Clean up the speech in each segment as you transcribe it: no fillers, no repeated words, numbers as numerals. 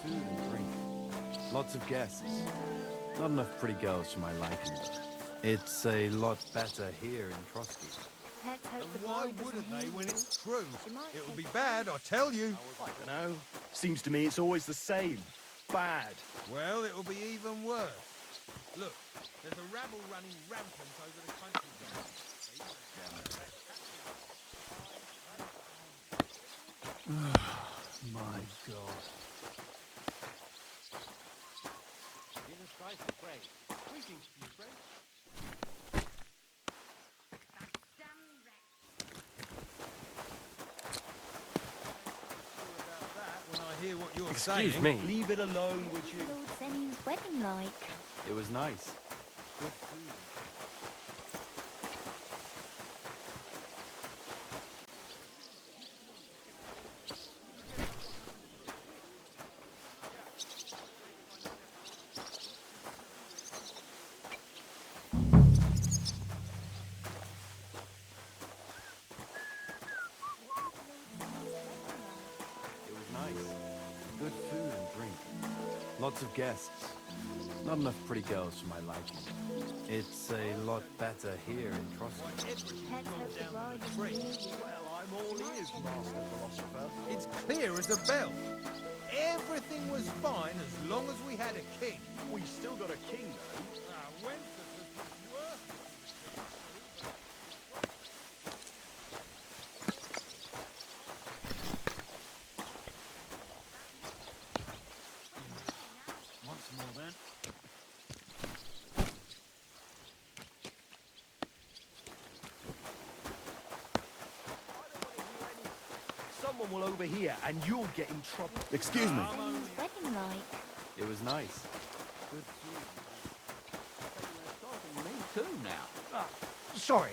food and drink. Lots of guests. Not enough pretty girls for my liking. It's a lot better here in Trotsky. Let's hope And the why bride doesn't wouldn't hear they when you. it's true? She might It'll take be offence. bad, I tell you. I don't know. Seems to me it's always the same. Bad. Well, it'll be even worse. Look, there's a rabble running rampant over the countryside. My God. Jesus Christ, we pray. Greetings to you, friend. About that when I hear what you're Excuse saying. me. Leave it alone, would you? Lord Zenin's wedding like. It was nice. Good food. It was nice. Good food and drink. Lots of guests. Not enough pretty girls for my liking. It's a lot better here in Trotsky. Let's hope the bride doesn't hear you. Well, I'm all ears, Master Philosopher. It's clear as a bell. Everything was fine as long as we had a king. We still got a king, though. Wenceslas was worth Once more, then. Someone will overhear, and you'll get in trouble. Excuse me. Zenin's wedding like. It was nice. Good food. Me too now. Sorry,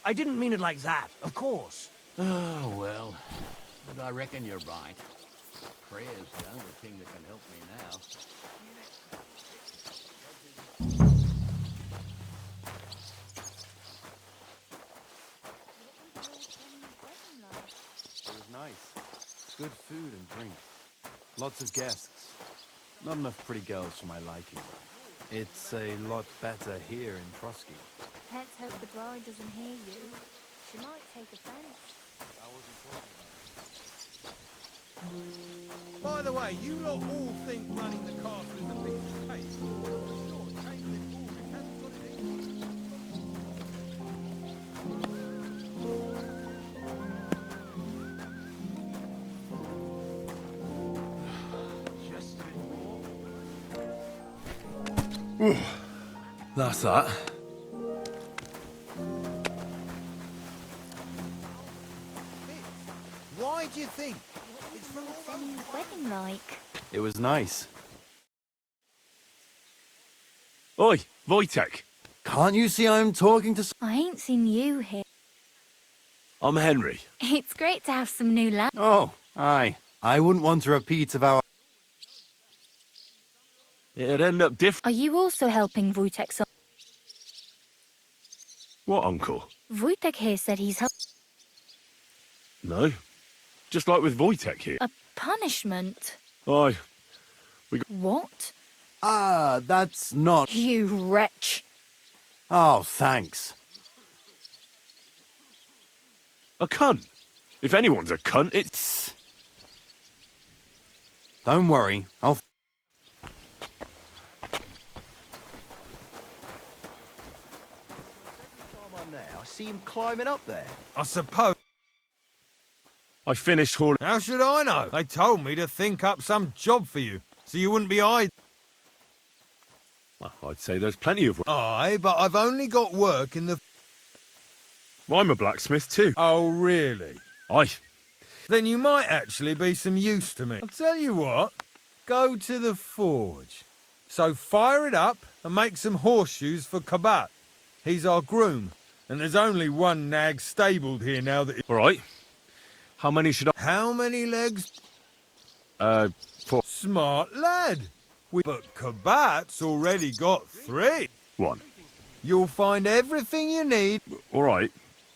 I didn't mean it like that, of course. Oh, well. But I reckon you're right. Prayer's the only thing that can help me now. What was Lord Zenin's wedding like? It was nice. Good food and drink. Lots of guests. Not enough pretty girls for my liking. It's a lot better here in Trotsky. Let's hope the bride doesn't hear you. She might take offence. By the way, you lot all think running the castle is a piece of cake. Sure, Chamberlain Aldrich hasn't got it in. Just a bit more. That's that. Why do you think? It's from Lord all over. Zenin's wedding like. It was nice. Oi, Wojtek. Can't you see I'm talking to... I ain't seen you here. I'm Henry. It's great to have some new lads. Oh, aye. I wouldn't want a repeat of our... It'd end up different. Are you also helping Wojtek? What, Uncle? Wojtek here said he's No. Just like with Wojtek here. a punishment. Aye. What? Ah, that's not... You wretch. Oh, thanks. A cunt. If anyone's a cunt, it's... Don't worry. I'll... I'm there. I see him climbing up there. I suppose. I finished hauling... How should I know? They told me to think up some job for you, so you wouldn't be idle. Well, I'd say there's plenty of... Aye, but I've only got work in the... I'm a blacksmith too. Oh, really? Aye. Then you might actually be some use to me. I'll tell you what, go to the forge. So fire it up and make some horseshoes for Kabat. He's our groom, and there's only one nag stabled here now that... All right. How many should I... How many legs? 4. Smart lad. But Kabat's already got 3. 1. You'll find everything you need, All right.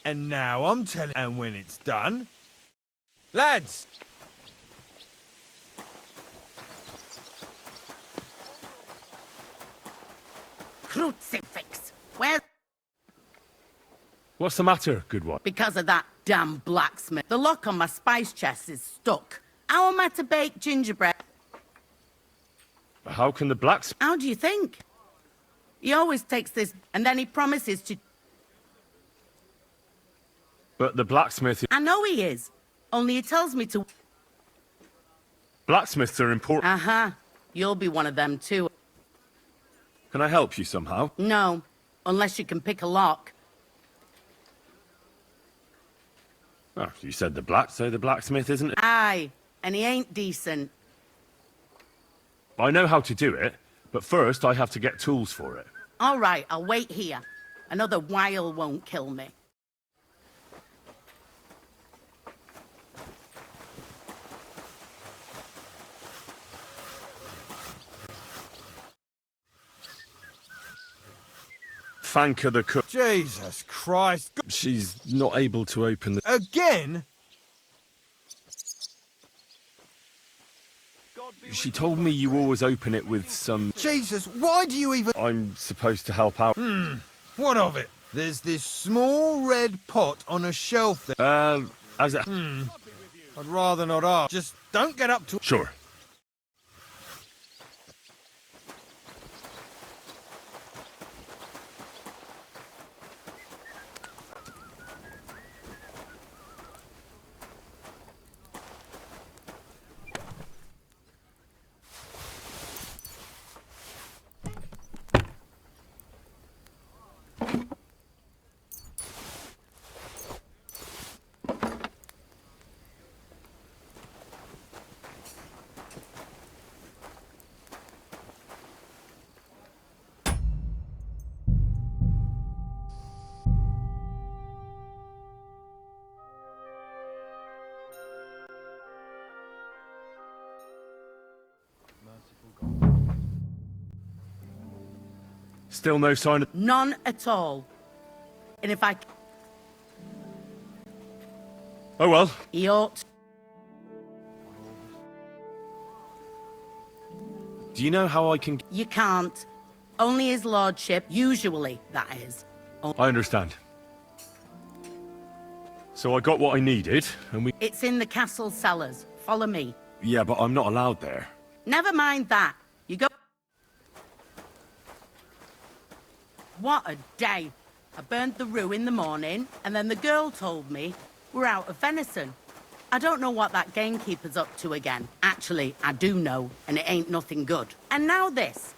and now I'm telling... And when it's done... Lads! crucifix. Where's... What's the matter, good one? Because of that damn blacksmith. The lock on my spice chest is stuck. How am I to bake gingerbread? How can the blacksmith... How do you think? He always takes this, and then he promises to... But the blacksmith... I know he is. Only he tells me to... Blacksmiths are important. Uh-huh. You'll be one of them too. Can I help you somehow? No. Unless you can pick a lock. Oh, you said so the blacksmith isn't... Aye. And he ain't decent. I know how to do it, but first I have to get tools for it. All right, I'll wait here. Another while won't kill me. Thank her the cook. Jesus Christ. She's not able to open the... Again? She told me you always open it with some... Jesus, why do you even... I'm supposed to help out. What of it? There's this small red pot on a shelf there. As it... I'd rather not ask. Just don't get up to... Sure. Still no sign of... None at all. And if I... Oh well. He ought... Do you know how I can... You can't. Only his lordship, usually, that is. I understand. So I got what I needed, and we... It's in the castle cellars. Follow me. Yeah, but I'm not allowed there. Never mind that. You go... What a day. I burned the rue in the morning, and then the girl told me we're out of venison. I don't know what that gamekeeper's up to again. Actually, I do know, and it ain't nothing good. And now this.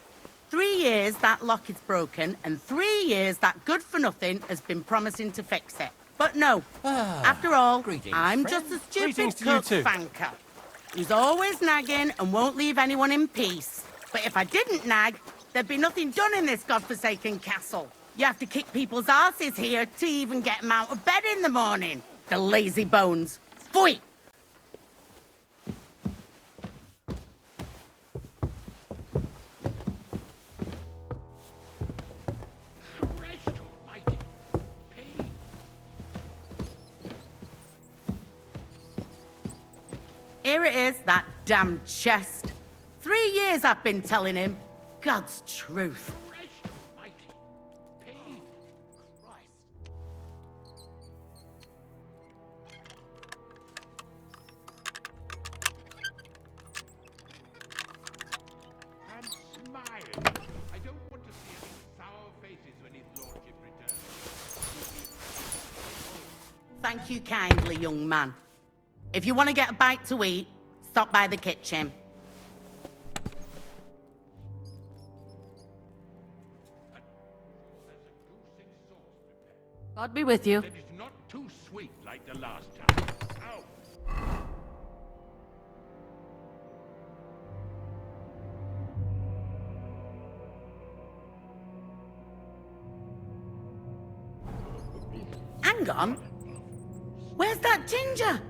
3 years that lock is broken, and 3 years that good-for-nothing has been promising to fix it. But no. After all, Greetings, I'm friend. just a stupid Greetings to you cook too. fanker who's always nagging and won't leave anyone in peace. But if I didn't nag, there'd be nothing done in this godforsaken castle. You have to kick people's asses here to even get them out of bed in the morning. The lazy bones. Pfui! Christ almighty. Pay. Here it is, that damn chest. 3 years I've been telling him. God's truth. Christ almighty. Pay. Christ. And smile. I don't want to see any sour faces when his lordship returns. Thank you kindly, young man. If you want to get a bite to eat, stop by the kitchen. There's a goose in sauce prepared. God be with you. That is not too sweet like the last time. Ow! Hang on. Where's that ginger?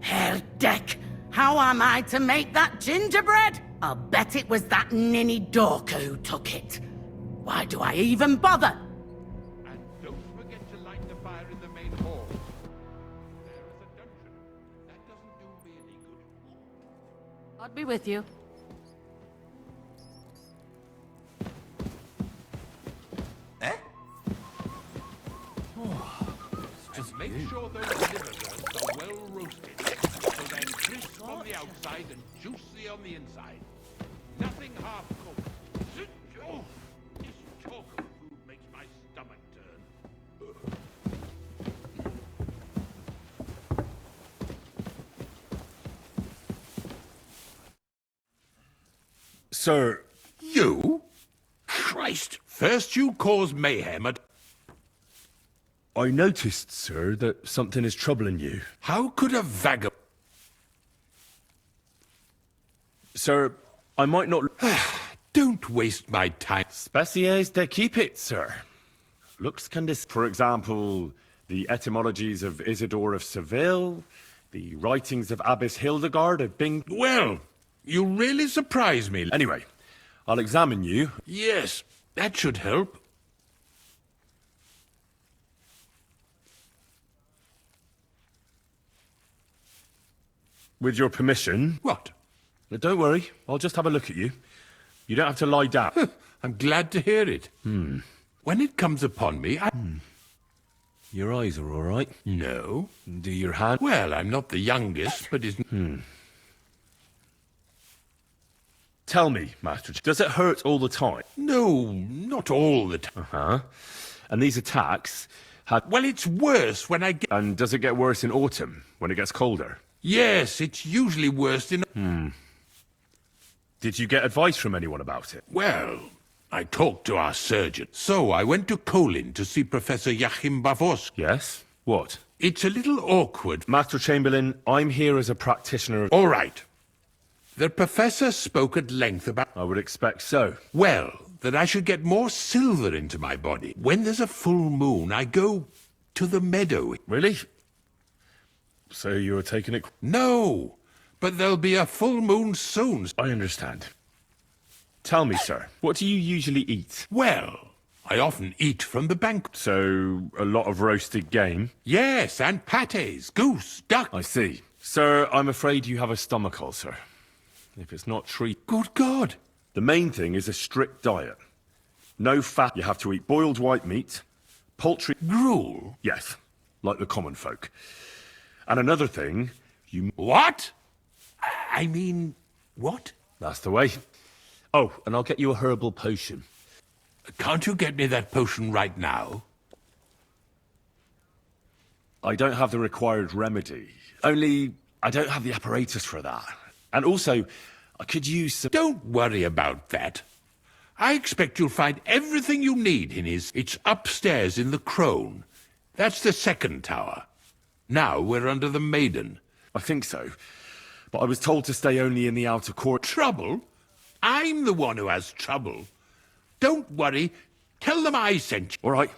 Herdeck, how am I to make that gingerbread? I'll bet it was that ninny Dorker who took it. Why do I even bother? And don't forget to light the fire in the main hall. There is a dungeon. That doesn't do me any good. God be with you. Make sure those liver burns are well roasted, so they're crisp on the outside and juicy on the inside. Nothing half cooked. Oh, this talk of food makes my stomach turn. Sir, You? Christ! First you cause mayhem at... I noticed, sir, that something is troubling you. How could a vagabond... Sir, I might not... Don't waste my time. Species de keep it, sir. Looks can dis... For example, the etymologies of Isidore of Seville, the writings of Abbess Hildegard of Bing... Well, you really surprise me. Anyway, I'll examine you. Yes, that should help. With your permission. What? But don't worry, I'll just have a look at you. You don't have to lie down. I'm glad to hear it. When it comes upon me, I... Your eyes are all right. No. Do your hand... Well, I'm not the youngest, but it's... Tell me, Master, does it hurt all the time? No, not all the time. Uh-huh. And these attacks have... Well, it's worse when I get... And does it get worse in autumn, when it gets colder? Yes, it's usually worse in... Did you get advice from anyone about it? Well, I talked to our surgeon. So I went to Kolin to see Professor Joachim Bavosk. Yes? What? It's a little awkward. Master Chamberlain, I'm here as a practitioner of... All right. The professor spoke at length about... I would expect so. Well, that I should get more silver into my body. When there's a full moon, I go to the meadow. Really? So you're taking it... No, but there'll be a full moon soon. I understand. Tell me, sir, what do you usually eat? Well, I often eat from the bank. So, a lot of roasted game? Yes, and pâtés, goose, duck. I see. Sir, I'm afraid you have a stomach ulcer. If it's not treated... Good God. The main thing is a strict diet. No fat. You have to eat boiled white meat, poultry... Gruel? Yes, like the common folk. And another thing, you... What? I mean, what? That's the way. Oh, and I'll get you a herbal potion. Can't you get me that potion right now? I don't have the required remedy. Only, I don't have the apparatus for that. And also, I could use some... Don't worry about that. I expect you'll find everything you need in his... It's upstairs in the Crone. That's the second tower. Now we're under the Maiden. I think so. But I was told to stay only in the outer court. Trouble? I'm the one who has trouble. Don't worry. Tell them I sent you. All right.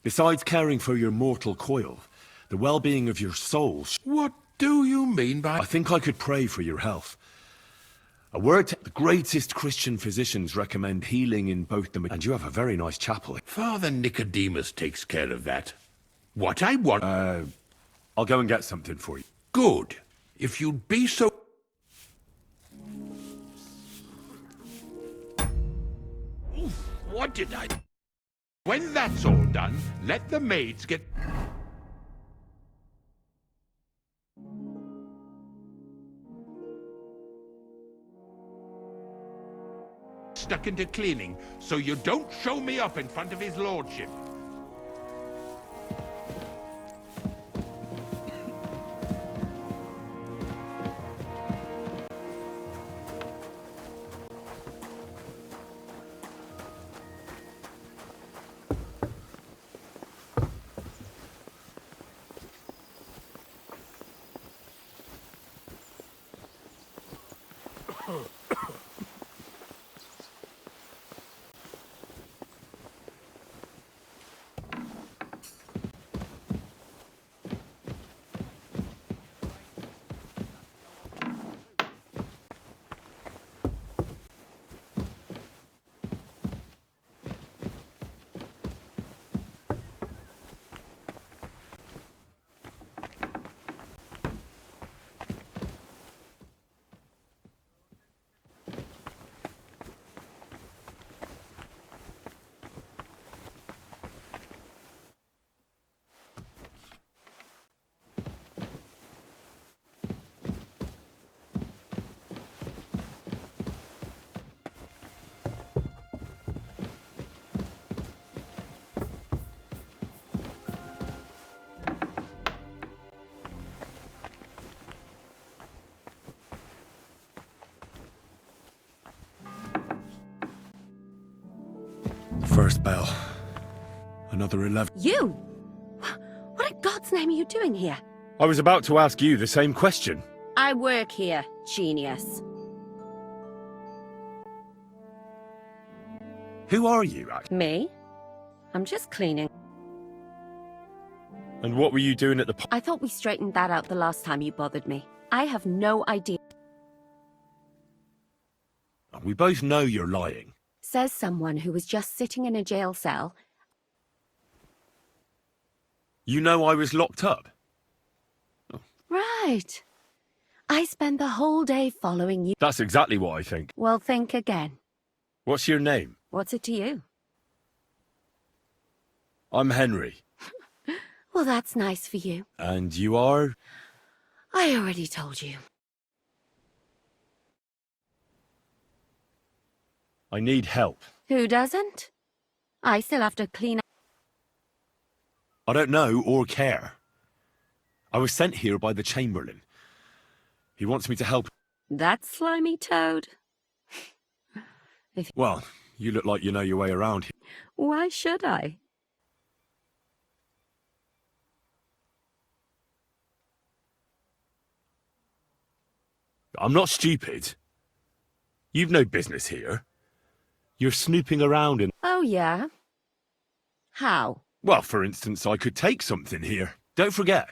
Besides caring for your mortal coil, the well-being of your soul... What do you mean by... I think I could pray for your health. A word to... The greatest Christian physicians recommend healing in both them... And you have a very nice chapel. Father Nicodemus takes care of that. What I want... I'll go and get something for you. Good. If you'd be so... Oof, what did I... When that's all done, let the maids get... stuck into cleaning, so you don't show me up in front of his lordship. first bell. Another 11. You? What in God's name are you doing here? I was about to ask you the same question. I work here, genius. Who are you, actually? Me? I'm just cleaning. And what were you doing at the I thought we straightened that out the last time you bothered me. I have no idea. We both know you're lying. Says someone who was just sitting in a jail cell. You know I was locked up. Right. I spend the whole day following you. That's exactly what I think. Well, think again. What's your name? What's it to you? I'm Henry. Well, that's nice for you. And you are? I already told you. I need help. Who doesn't? I still have to clean up. I don't know or care. I was sent here by the Chamberlain. He wants me to help. That slimy toad. Well, you look like you know your way around here. Why should I? I'm not stupid. You've no business here. You're snooping around in... Oh, yeah? How? Well, for instance, I could take something here. Don't forget,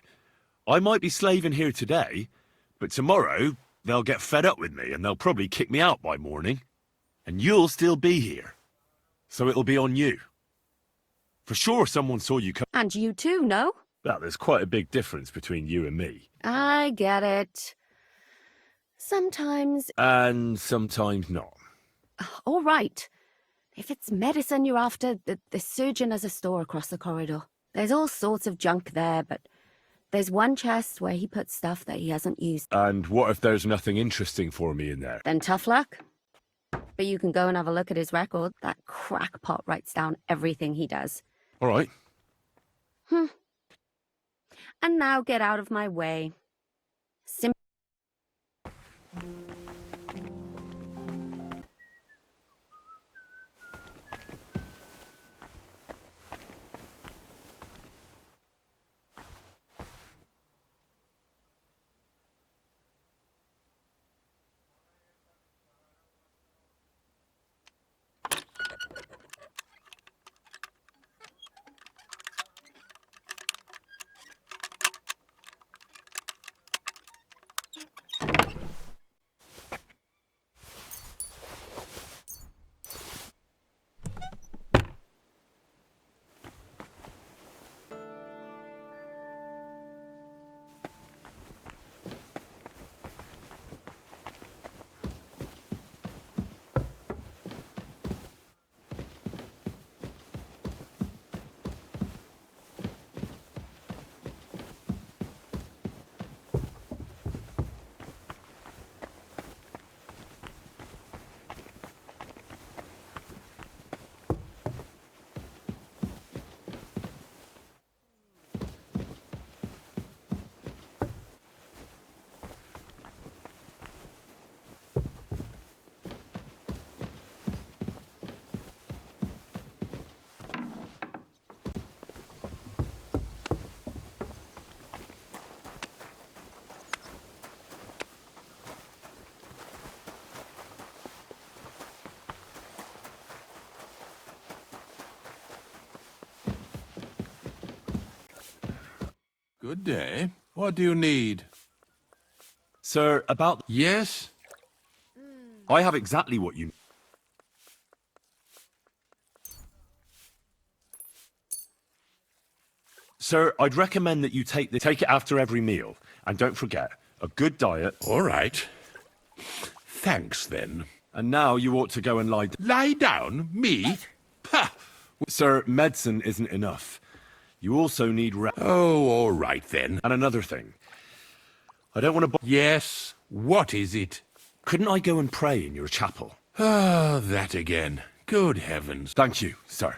I might be slaving here today, but tomorrow they'll get fed up with me and they'll probably kick me out by morning. And you'll still be here. So it'll be on you. For sure someone saw you come... And you too, no? Well, there's quite a big difference between you and me. I get it. Sometimes... And sometimes not. All right. If it's medicine you're after, the surgeon has a store across the corridor. There's all sorts of junk there, but there's one chest where he puts stuff that he hasn't used. And what if there's nothing interesting for me in there? Then tough luck. But you can go and have a look at his record. That crackpot writes down everything he does. All right. And now get out of my way. Good day. What do you need? Sir, about... Yes? I have exactly what you... Sir, I'd recommend that you take it after every meal. And don't forget, a good diet... All right. Thanks, then. And now you ought to go and lie... Lie down? Me? Pah! Sir, medicine isn't enough. You also need Oh, all right, then. And another thing. I don't want to... Yes? What is it? Couldn't I go and pray in your chapel? Ah, that again. Good heavens. Thank you, sir.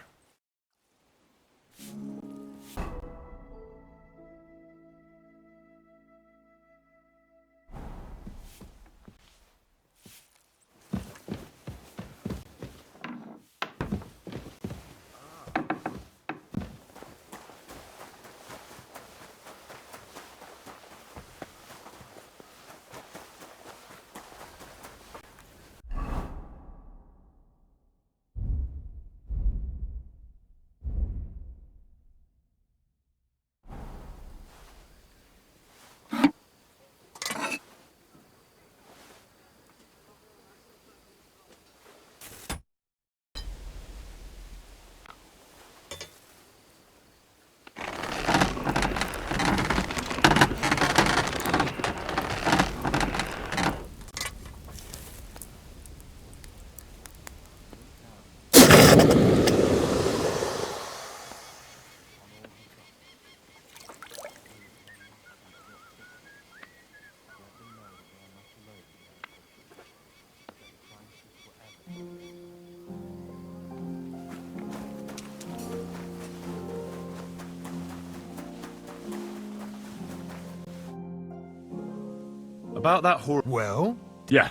About that horse. Well? Yeah.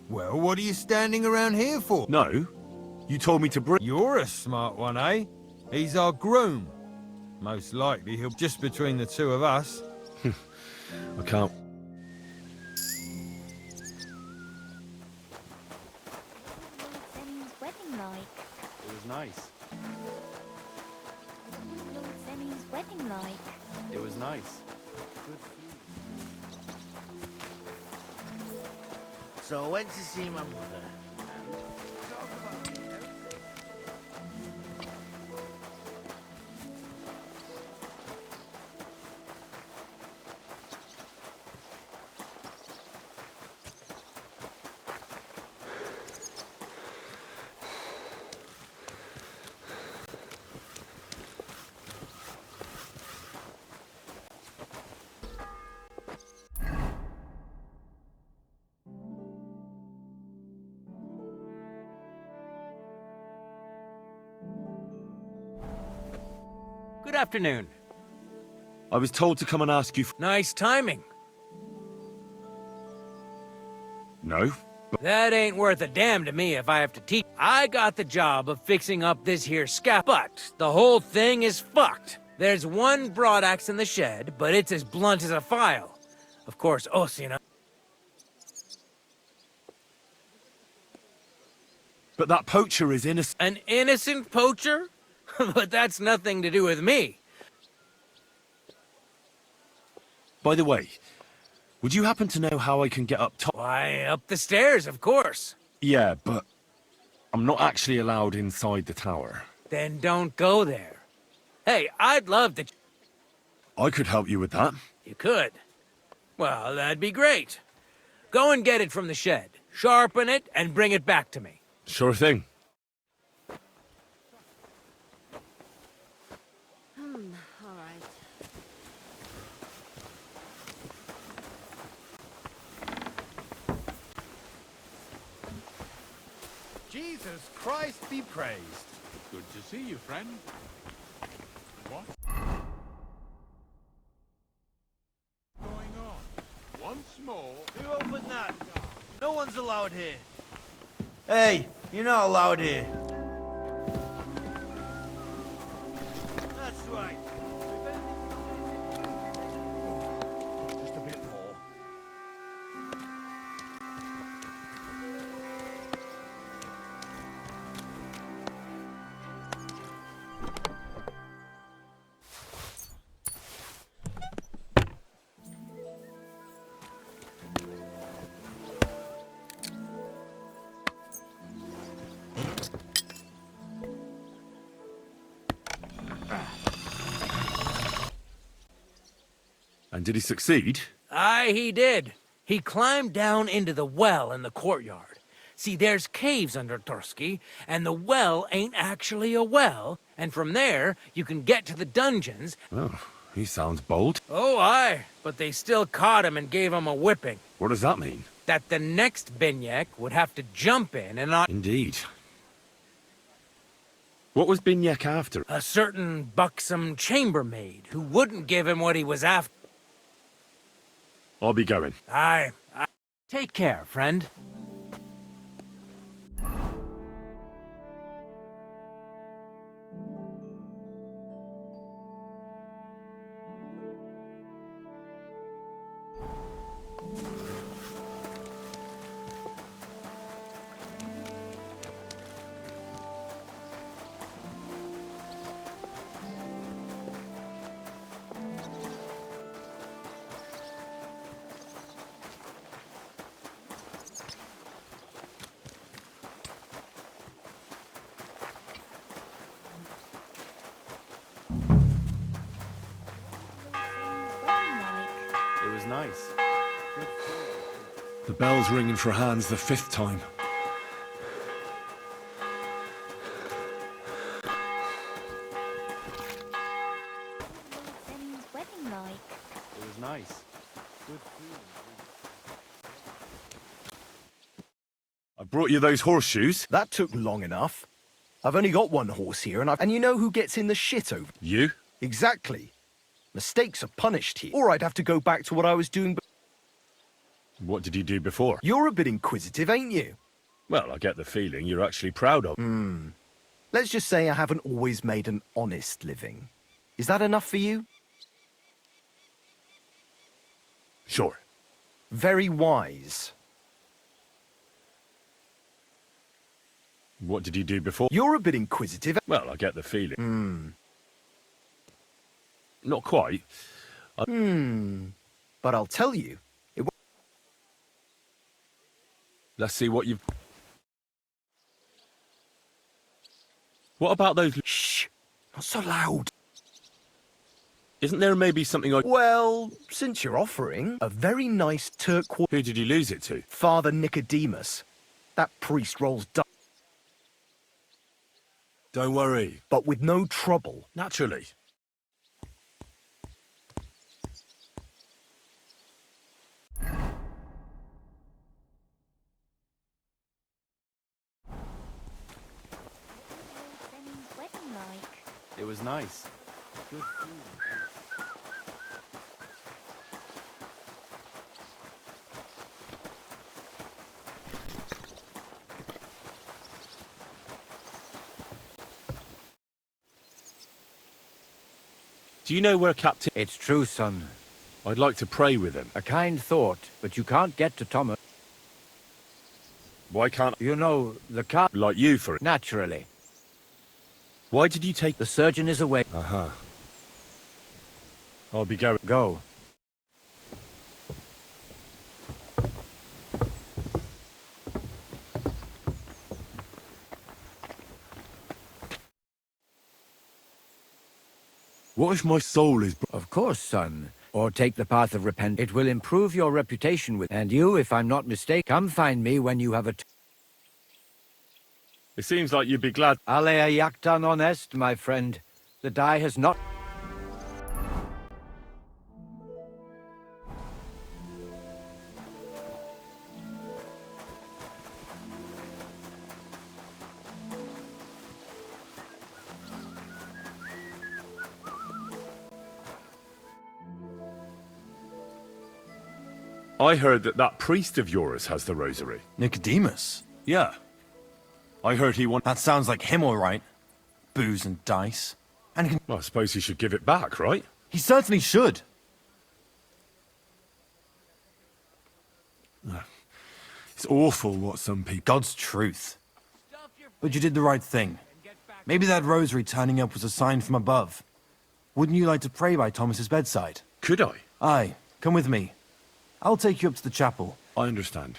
Well, what are you standing around here for? No. You told me to bring. You're a smart one, eh? He's our groom. Most likely he'll just between the two of us. I can't. Lord Zemmy's wedding like? It was nice. Lord Zemmy's wedding like? It was nice. Good food. So I went to see my mother. Good afternoon. I was told to come and ask you. Nice timing. No. That ain't worth a damn to me if I have to teach. I got the job of fixing up this here but the whole thing is fucked. There's one broadaxe in the shed, but it's as blunt as a file. Of course, Osina. But that poacher is innocent. An innocent poacher? But that's nothing to do with me. By the way, would you happen to know how I can get up top? Why, up the stairs, of course. Yeah, but I'm not actually allowed inside the tower. Then don't go there. Hey, I'd love to... I could help you with that. You could. Well, that'd be great. Go and get it from the shed. Sharpen it and bring it back to me. Sure thing. All right. Jesus Christ be praised. Good to see you, friend. What? Going on? Once more. Who opened that? No one's allowed here. Hey, you're not allowed here. That's right. Just a bit more. And did he succeed? Aye, he did. He climbed down into the well in the courtyard. See, there's caves under Turski, and the well ain't actually a well, and from there, you can get to the dungeons. Oh, he sounds bold. Oh, aye, but they still caught him and gave him a whipping. What does that mean? That the next Binyek would have to jump in and not... Indeed. What was Binyek after? A certain buxom chambermaid who wouldn't give him what he was after. I'll be going. Aye. Take care, friend. It was nice. Good food. The bell's ringing for Hans the 5th time. Zemmy's wedding like? It was nice. Good food. I brought you those horseshoes. That took long enough. I've only got one horse here, and you know who gets in the shit over? You? Exactly. Mistakes are punished here. Or I'd have to go back to what I was doing. What did you do before? You're a bit inquisitive, ain't you? Well, I get the feeling you're actually proud of. Let's just say I haven't always made an honest living. Is that enough for you? Sure. Very wise. What did you do before? You're a bit inquisitive. Well, I get the feeling. Not quite. But I'll tell you. Let's see what you've... What about those... Shh! Not so loud. Isn't there maybe something I... Well, since you're offering, a very nice turquoise... Who did you lose it to? Father Nicodemus. That priest rolls Don't worry. but with no trouble. Naturally. Benny's wedding like? It was nice. Good food. Do you know where Captain... It's true, son. I'd like to pray with him. A kind thought, but you can't get to Thomas. Why can't... You know, the car... Like you, for... Naturally. Why did you take... The surgeon is away. Uh-huh. I'll be going... Go. What if my soul is... Of course, son. Or take the path of repentance. It will improve your reputation with... And you, if I'm not mistaken, come find me when you have a... It seems like you'd be glad... Alea jactan honest, my friend. The die has not... I heard that priest of yours has the rosary. Nicodemus? Yeah. I heard he want... That sounds like him, all right. Booze and dice. And Well, I suppose he should give it back, right? he certainly should. It's awful what some people... God's truth. But you did the right thing. Maybe that rosary turning up was a sign from above. Wouldn't you like to pray by Thomas's bedside? Could I? Aye, come with me. I'll take you up to the chapel. I understand.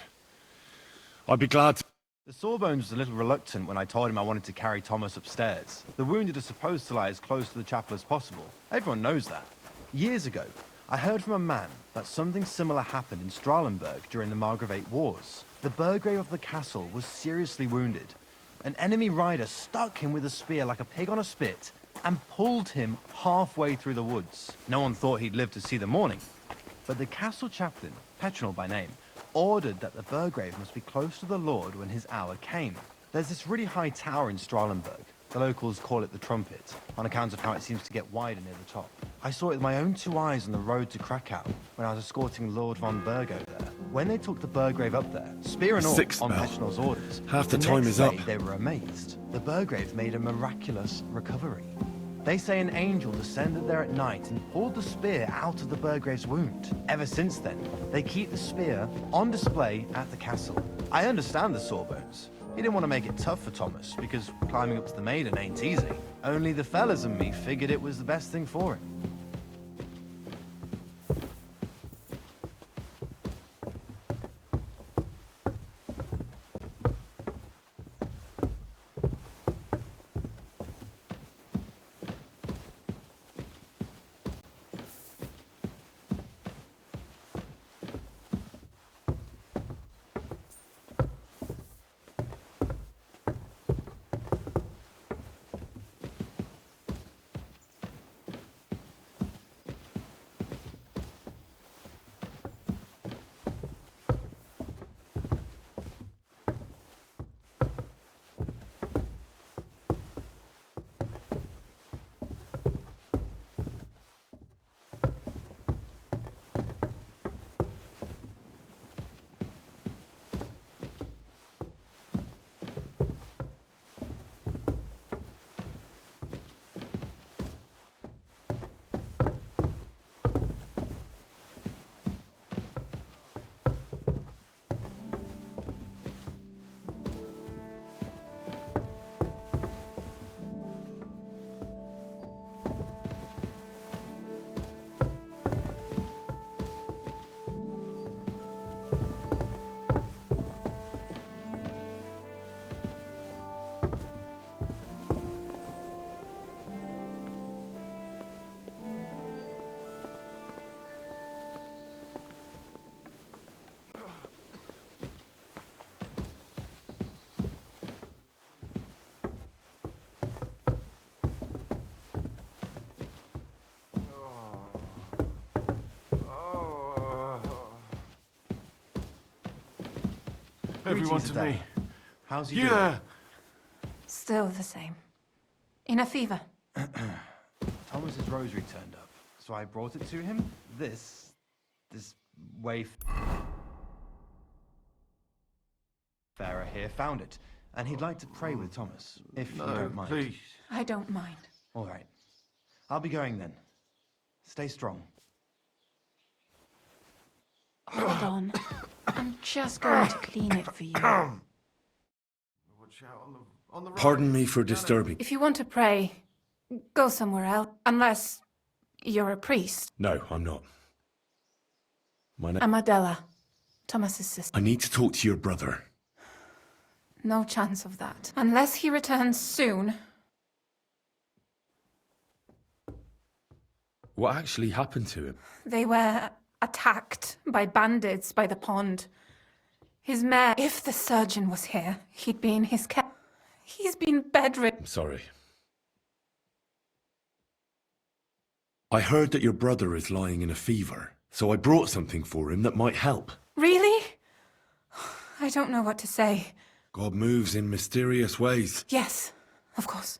I'd be glad to... The Sawbones was a little reluctant when I told him I wanted to carry Thomas upstairs. The wounded are supposed to lie as close to the chapel as possible. Everyone knows that. Years ago, I heard from a man that something similar happened in Strahlenberg during the Margravate Wars. The Burgrave of the castle was seriously wounded. An enemy rider stuck him with a spear like a pig on a spit and pulled him halfway through the woods. No one thought he'd live to see the morning. But the castle chaplain, Petronel by name, ordered that the Burgrave must be close to the Lord when his hour came. There's this really high tower in Strahlenberg. The locals call it the Trumpet, on account of how it seems to get wider near the top. I saw it with my own 2 eyes on the road to Krakow when I was escorting Lord von Burgo there. When they took the Burgrave up there, spear and all, Sixth on bell. Petronel's orders, Half the time next is day, up. They were amazed. The Burgrave made a miraculous recovery. They say an angel descended there at night and pulled the spear out of the Burgrave's wound. Ever since then, they keep the spear on display at the castle. I understand the Sawbones. He didn't want to make it tough for Thomas, because climbing up to the maiden ain't easy. Only the fellas and me figured it was the best thing for him. Everyone to me. How's you doing? Still the same. In a fever. Thomas's rosary turned up, so I brought it to him. This wayfarer here found it, and he'd like to pray with Thomas, if you don't mind. Please. I don't mind. All right. I'll be going then. Stay strong. Hold on. I'm just going to clean it for you. Pardon me for disturbing. If you want to pray, go somewhere else. Unless you're a priest. No, I'm not. My name. I'm Adela, Thomas's sister. I need to talk to your brother. No chance of that. Unless he returns soon. What actually happened to him? They were attacked by bandits by the pond. His mare, if the surgeon was here, he'd be in his care. He's been bedridden. I'm sorry. I heard that your brother is lying in a fever, so I brought something for him that might help. Really? I don't know what to say. God moves in mysterious ways. Yes, of course.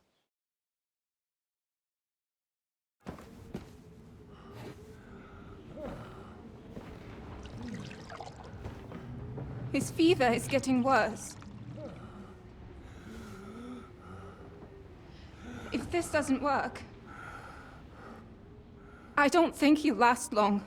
His fever is getting worse. If this doesn't work, I don't think he'll last long.